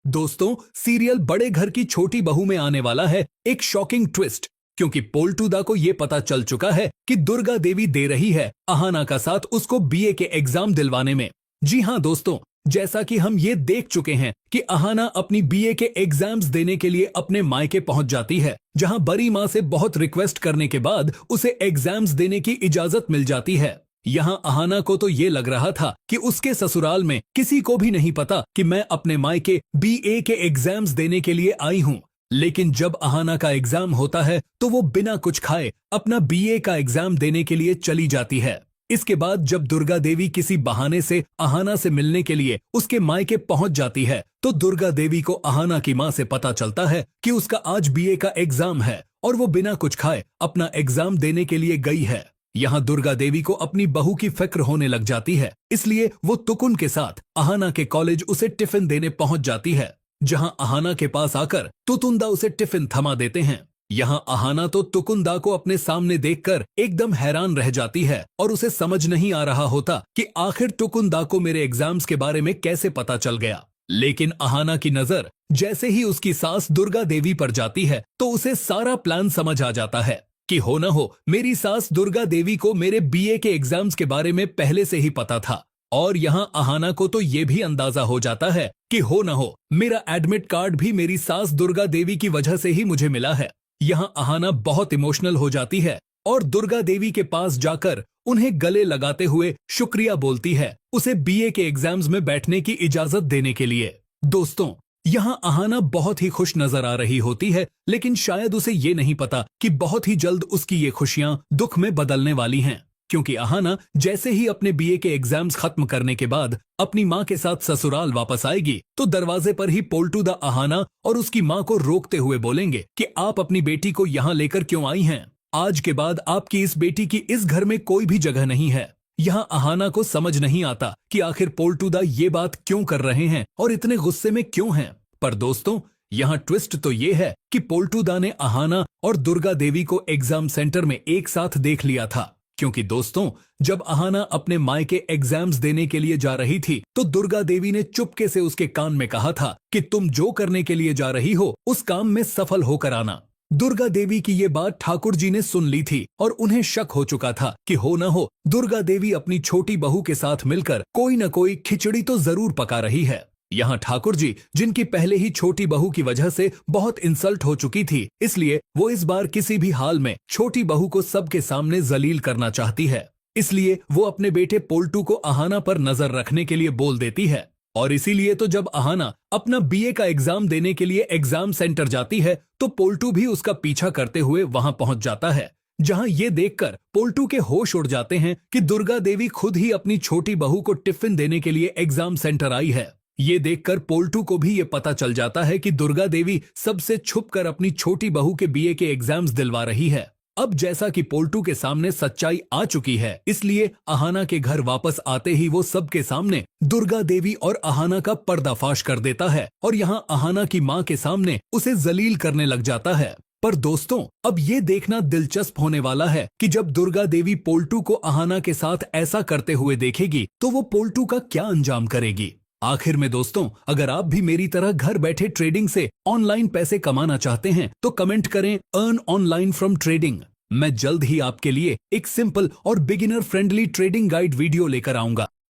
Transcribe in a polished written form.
दोस्तों, सीरियल बड़े घर की छोटी बहू में आने वाला है एक शॉकिंग ट्विस्ट, क्योंकि पोल्टूदा को ये पता चल चुका है कि दुर्गा देवी दे रही है अहाना का साथ उसको बीए के एग्जाम दिलवाने में। जी हाँ दोस्तों, जैसा कि हम ये देख चुके हैं कि अहाना अपनी बीए के एग्जाम्स देने के लिए अपने मायके पहुंच जाती है, जहां बड़ी माँ से बहुत रिक्वेस्ट करने के बाद उसे एग्जाम्स देने की इजाजत मिल जाती है। यहाँ अहाना को तो ये लग रहा था कि उसके ससुराल में किसी को भी नहीं पता कि मैं अपने मायके बीए के एग्जाम्स देने के लिए आई हूँ। लेकिन जब अहाना का एग्जाम होता है तो वो बिना कुछ खाए अपना बीए का एग्जाम देने के लिए चली जाती है। इसके बाद जब दुर्गा देवी किसी बहाने से अहाना से मिलने के लिए उसके मायके पहुंच जाती है, तो दुर्गा देवी को अहाना की मां से पता चलता है कि उसका आज बीए का एग्जाम है और वो बिना कुछ खाए अपना एग्जाम देने के लिए गई है। यहाँ दुर्गा देवी को अपनी बहू की फिक्र होने लग जाती है, इसलिए वो तुकुन के साथ अहाना के कॉलेज उसे टिफिन देने पहुंच जाती है, जहां अहाना के पास आकर तुतुंदा उसे टिफिन थमा देते हैं। यहाँ अहाना तो तुकुंदा को अपने सामने देखकर एकदम हैरान रह जाती है और उसे समझ नहीं आ रहा होता कि आखिर तुकुंदा को मेरे एग्जाम्स के बारे में कैसे पता चल गया। लेकिन अहाना की नजर जैसे ही उसकी सास दुर्गा देवी पर जाती है तो उसे सारा प्लान समझ आ जाता है कि हो न हो मेरी सास दुर्गा देवी को मेरे बीए के एग्जाम्स के बारे में पहले से ही पता था। और यहाँ अहाना को तो ये भी अंदाजा हो जाता है कि हो न हो मेरा एडमिट कार्ड भी मेरी सास दुर्गा देवी की वजह से ही मुझे मिला है। यहाँ अहाना बहुत इमोशनल हो जाती है और दुर्गा देवी के पास जाकर उन्हें गले लगाते हुए शुक्रिया बोलती है, उसे बीए के एग्जाम्स में बैठने की इजाजत देने के लिए। दोस्तों, यहाँ अहाना बहुत ही खुश नजर आ रही होती है, लेकिन शायद उसे ये नहीं पता कि बहुत ही जल्द उसकी ये खुशियां दुख में बदलने वाली हैं, क्योंकि अहाना जैसे ही अपने बीए के एग्जाम्स खत्म करने के बाद अपनी माँ के साथ ससुराल वापस आएगी तो दरवाजे पर ही पोल्टूदा अहाना और उसकी माँ को रोकते हुए बोलेंगे कि आप अपनी बेटी को यहाँ लेकर क्यों आई हैं? आज के बाद आपकी इस बेटी की इस घर में कोई भी जगह नहीं है। यहाँ अहाना को समझ नहीं आता कि आखिर पोल्टूदा ये बात क्यों कर रहे हैं और इतने गुस्से में क्यों हैं। पर दोस्तों, यहाँ ट्विस्ट तो ये है कि पोल्टूदा ने अहाना और दुर्गा देवी को एग्जाम सेंटर में एक साथ देख लिया था, क्योंकि दोस्तों जब अहाना अपने मायके एग्जाम्स देने के लिए जा रही थी तो दुर्गा देवी ने चुपके से उसके कान में कहा था कि तुम जो करने के लिए जा रही हो उस काम में सफल होकर आना। दुर्गा देवी की ये बात ठाकुर जी ने सुन ली थी और उन्हें शक हो चुका था कि हो न हो दुर्गा देवी अपनी छोटी बहू के साथ मिलकर कोई न कोई खिचड़ी तो जरूर पका रही है। यहाँ ठाकुर जी, जिनकी पहले ही छोटी बहू की वजह से बहुत इंसल्ट हो चुकी थी, इसलिए वो इस बार किसी भी हाल में छोटी बहू को सबके सामने जलील करना चाहती है। इसलिए वो अपने बेटे पोल्टू को अहाना पर नजर रखने के लिए बोल देती है। और इसीलिए तो जब अहाना अपना बीए का एग्जाम देने के लिए एग्जाम सेंटर जाती है तो पोल्टू भी उसका पीछा करते हुए वहां पहुंच जाता है, जहां ये देखकर पोल्टू के होश उड़ जाते हैं कि दुर्गा देवी खुद ही अपनी छोटी बहू को टिफिन देने के लिए एग्जाम सेंटर आई है। ये देखकर पोल्टू को भी ये पता चल जाता है कि दुर्गा देवी सबसे छुपकर अपनी छोटी बहू के बीए के एग्जाम्स दिलवा रही है। अब जैसा कि पोल्टू के सामने सच्चाई आ चुकी है, इसलिए अहाना के घर वापस आते ही वो सबके सामने दुर्गा देवी और अहाना का पर्दाफाश कर देता है और यहाँ अहाना की माँ के सामने उसे जलील करने लग जाता है। पर दोस्तों, अब ये देखना दिलचस्प होने वाला है कि जब दुर्गा देवी पोल्टू को अहाना के साथ ऐसा करते हुए देखेगी तो वो पोल्टू का क्या अंजाम करेगी। आखिर में दोस्तों, अगर आप भी मेरी तरह घर बैठे ट्रेडिंग से ऑनलाइन पैसे कमाना चाहते हैं तो कमेंट करें अर्न ऑनलाइन फ्रॉम ट्रेडिंग। मैं जल्द ही आपके लिए एक सिंपल और beginner friendly trading guide video लेकर आऊंगा।